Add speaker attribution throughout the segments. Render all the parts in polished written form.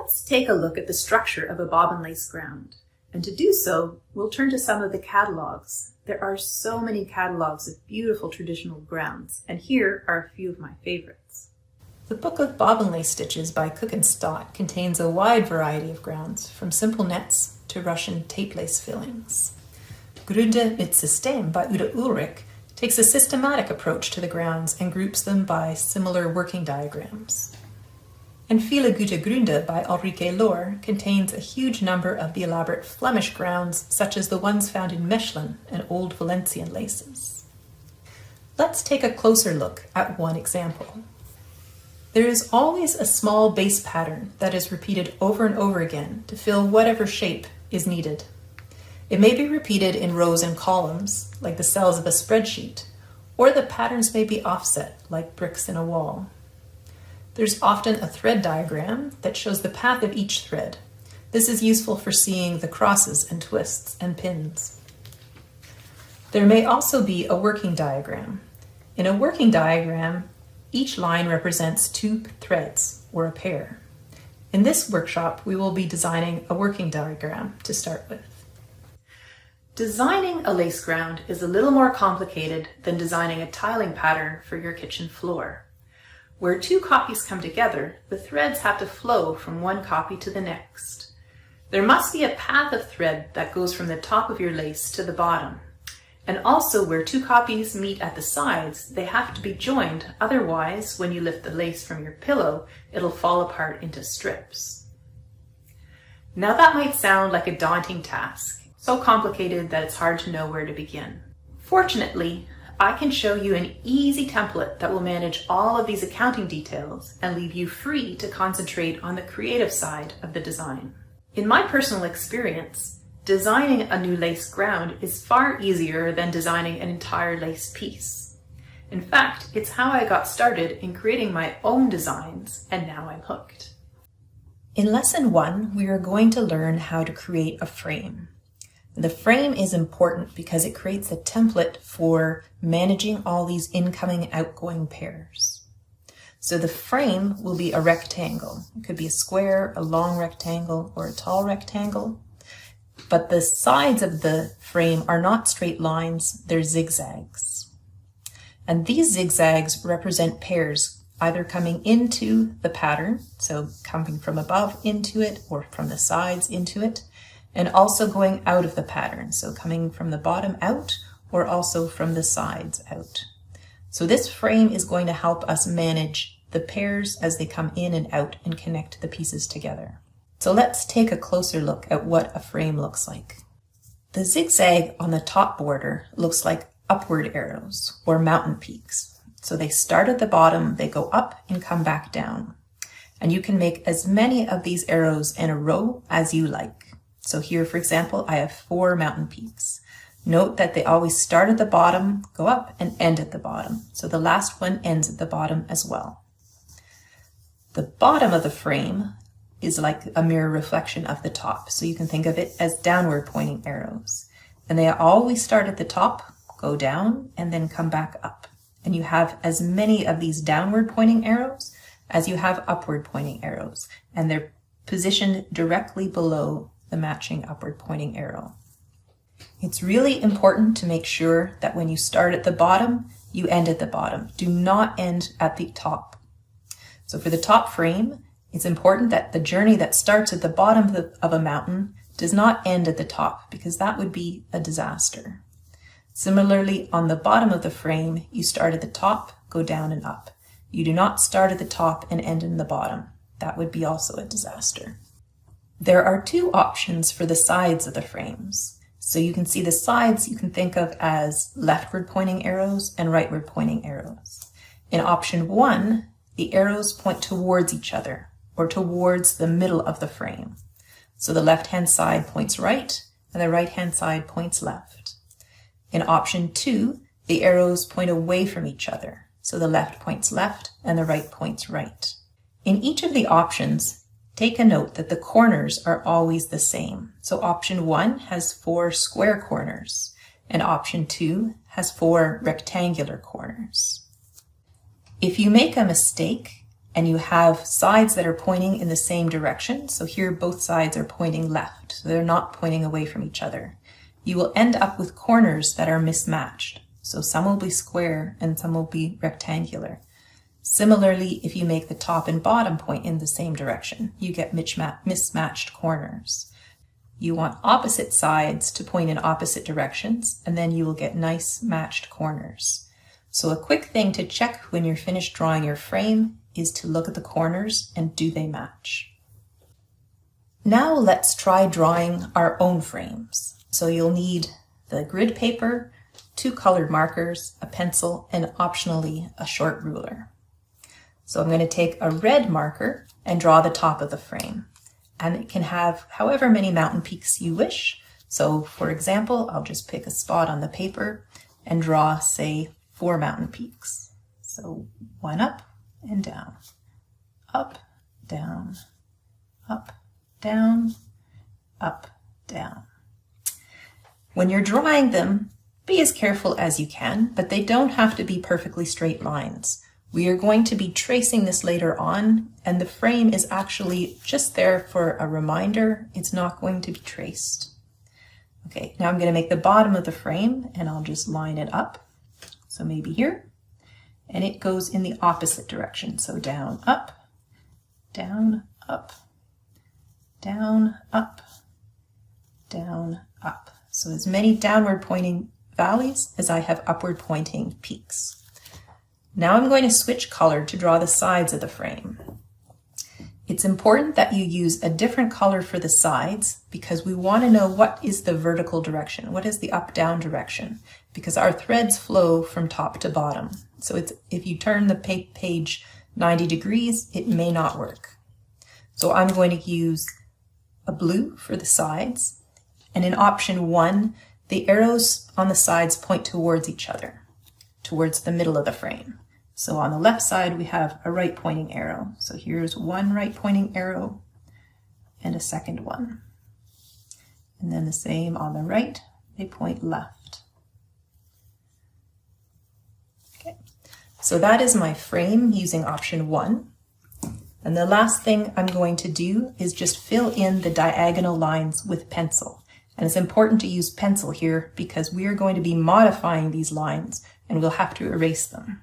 Speaker 1: Let's take a look at the structure of a bobbin lace ground. And to do so, we'll turn to some of the catalogs. There are so many catalogs of beautiful traditional grounds, and here are a few of my favorites.
Speaker 2: The Book of Bobbin Lace Stitches by Cook and Stott contains a wide variety of grounds, from simple nets to Russian tape lace fillings. Gründe mit System by Uta Ulrich takes a systematic approach to the grounds and groups them by similar working diagrams. And Viele gute Gründe by Ulrike Lohr contains a huge number of the elaborate Flemish grounds, such as the ones found in Mechlin and Old Valencian laces. Let's take a closer look at one example. There is always a small base pattern that is repeated over and over again to fill whatever shape is needed. It may be repeated in rows and columns, like the cells of a spreadsheet, or the patterns may be offset, like bricks in a wall. There's often a thread diagram that shows the path of each thread. This is useful for seeing the crosses and twists and pins. There may also be a working diagram. In a working diagram, each line represents two threads, or a pair. In this workshop, we will be designing a working diagram to start with.
Speaker 1: Designing a lace ground is a little more complicated than designing a tiling pattern for your kitchen floor. Where two copies come together, the threads have to flow from one copy to the next. There must be a path of thread that goes from the top of your lace to the bottom. And also where two copies meet at the sides, they have to be joined, otherwise when you lift the lace from your pillow, it'll fall apart into strips. Now that might sound like a daunting task, so complicated that it's hard to know where to begin. Fortunately, I can show you an easy template that will manage all of these accounting details and leave you free to concentrate on the creative side of the design. In my personal experience, designing a new lace ground is far easier than designing an entire lace piece. In fact, it's how I got started in creating my own designs, and now I'm hooked.
Speaker 2: In Lesson 1, we are going to learn how to create a frame. The frame is important because it creates a template for managing all these incoming and outgoing pairs. So the frame will be a rectangle. It could be a square, a long rectangle, or a tall rectangle. But the sides of the frame are not straight lines, they're zigzags. And these zigzags represent pairs either coming into the pattern, so coming from above into it or from the sides into it, and also going out of the pattern, so coming from the bottom out or also from the sides out. So this frame is going to help us manage the pairs as they come in and out and connect the pieces together. So let's take a closer look at what a frame looks like. The zigzag on the top border looks like upward arrows or mountain peaks. So they start at the bottom, they go up and come back down. And you can make as many of these arrows in a row as you like. So here, for example, I have 4 mountain peaks. Note that they always start at the bottom, go up, and end at the bottom. So the last one ends at the bottom as well. The bottom of the frame is like a mirror reflection of the top. So you can think of it as downward pointing arrows. And they always start at the top, go down, and then come back up. And you have as many of these downward pointing arrows as you have upward pointing arrows. And they're positioned directly below the matching upward pointing arrow. It's really important to make sure that when you start at the bottom, you end at the bottom. Do not end at the top. So for the top frame, it's important that the journey that starts at the bottom of a mountain does not end at the top, because that would be a disaster. Similarly, on the bottom of the frame, you start at the top, go down and up. You do not start at the top and end in the bottom. That would be also a disaster. There are 2 options for the sides of the frames. So you can see the sides you can think of as leftward pointing arrows and rightward pointing arrows. In option 1, the arrows point towards each other or towards the middle of the frame. So the left-hand side points right and the right-hand side points left. In option 2, the arrows point away from each other. So the left points left and the right points right. In each of the options, take a note that the corners are always the same. So option 1 has 4 square corners, and option 2 has 4 rectangular corners. If you make a mistake and you have sides that are pointing in the same direction. So here both sides are pointing left, so they're not pointing away from each other. You will end up with corners that are mismatched. So some will be square and some will be rectangular. Similarly, if you make the top and bottom point in the same direction, you get mismatched corners. You want opposite sides to point in opposite directions, and then you will get nice matched corners. So a quick thing to check when you're finished drawing your frame is to look at the corners and do they match. Now let's try drawing our own frames. So you'll need the grid paper, 2 colored markers, a pencil, and optionally a short ruler. So I'm going to take a red marker and draw the top of the frame. And it can have however many mountain peaks you wish. So for example, I'll just pick a spot on the paper and draw, say, 4 mountain peaks. So 1 up and down, up, down, up, down, up, down. When you're drawing them, be as careful as you can, but they don't have to be perfectly straight lines. We are going to be tracing this later on, and the frame is actually just there for a reminder. It's not going to be traced. Okay, now I'm going to make the bottom of the frame, and I'll just line it up. So maybe here, and it goes in the opposite direction. So down, up, down, up, down, up, down, up. So as many downward pointing valleys as I have upward pointing peaks. Now I'm going to switch color to draw the sides of the frame. It's important that you use a different color for the sides because we want to know what is the vertical direction, what is the up-down direction, because our threads flow from top to bottom. So if you turn the page 90 degrees, it may not work. So I'm going to use a blue for the sides, and in option 1, the arrows on the sides point towards each other, towards the middle of the frame. So on the left side, we have a right pointing arrow. So here's 1 right pointing arrow and a second one. And then the same on the right, they point left. Okay, so that is my frame using option 1. And the last thing I'm going to do is just fill in the diagonal lines with pencil. And it's important to use pencil here because we are going to be modifying these lines and we'll have to erase them.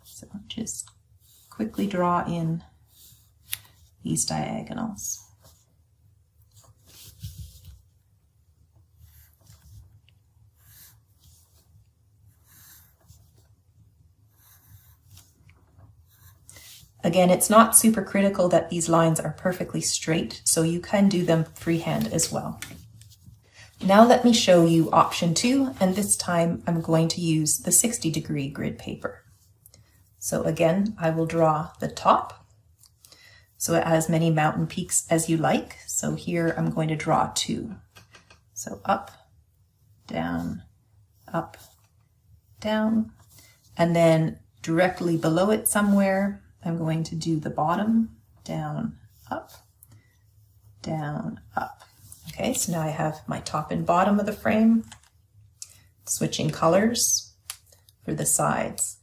Speaker 2: So just quickly draw in these diagonals. Again, it's not super critical that these lines are perfectly straight, so you can do them freehand as well. Now let me show you option 2, and this time I'm going to use the 60-degree grid paper. So again, I will draw the top, so it has many mountain peaks as you like. So here I'm going to draw 2. So up, down, and then directly below it somewhere, I'm going to do the bottom, down, up. Okay, so now I have my top and bottom of the frame. Switching colors for the sides.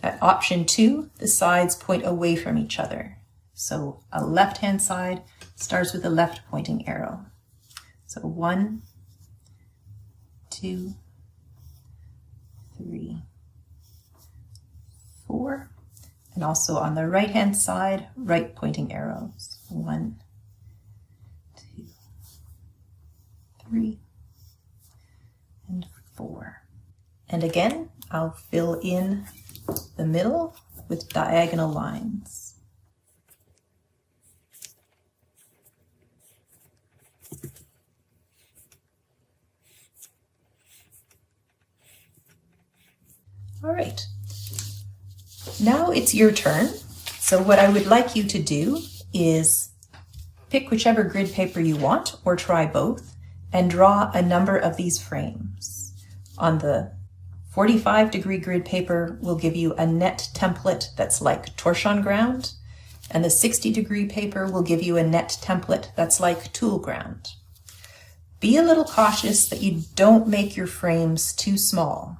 Speaker 2: At option 2, the sides point away from each other. So a left-hand side starts with a left pointing arrow. So 1, 2, 3, 4. And also on the right-hand side, right pointing arrows. 1, 2, 3, and 4. And again, I'll fill in the middle with diagonal lines. All right. Now it's your turn. So what I would like you to do is pick whichever grid paper you want or try both and draw a number of these frames. On the 45-degree grid paper will give you a net template that's like torchon ground, and the 60-degree paper will give you a net template that's like tulle ground. Be a little cautious that you don't make your frames too small.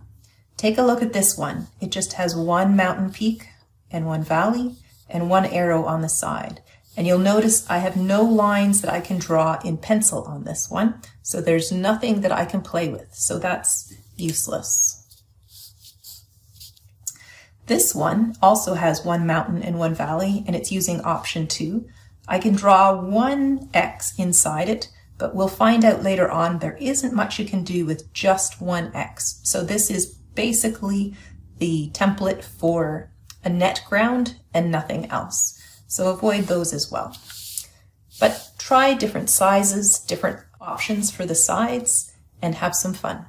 Speaker 2: Take a look at this one. It just has 1 mountain peak and one valley and one arrow on the side. And you'll notice I have no lines that I can draw in pencil on this one, so there's nothing that I can play with, so that's useless. This one also has one mountain and one valley, and it's using option 2. I can draw one X inside it, but we'll find out later on there isn't much you can do with just one X. So this is basically the template for a net ground and nothing else. So avoid those as well. But try different sizes, different options for the sides, and have some fun.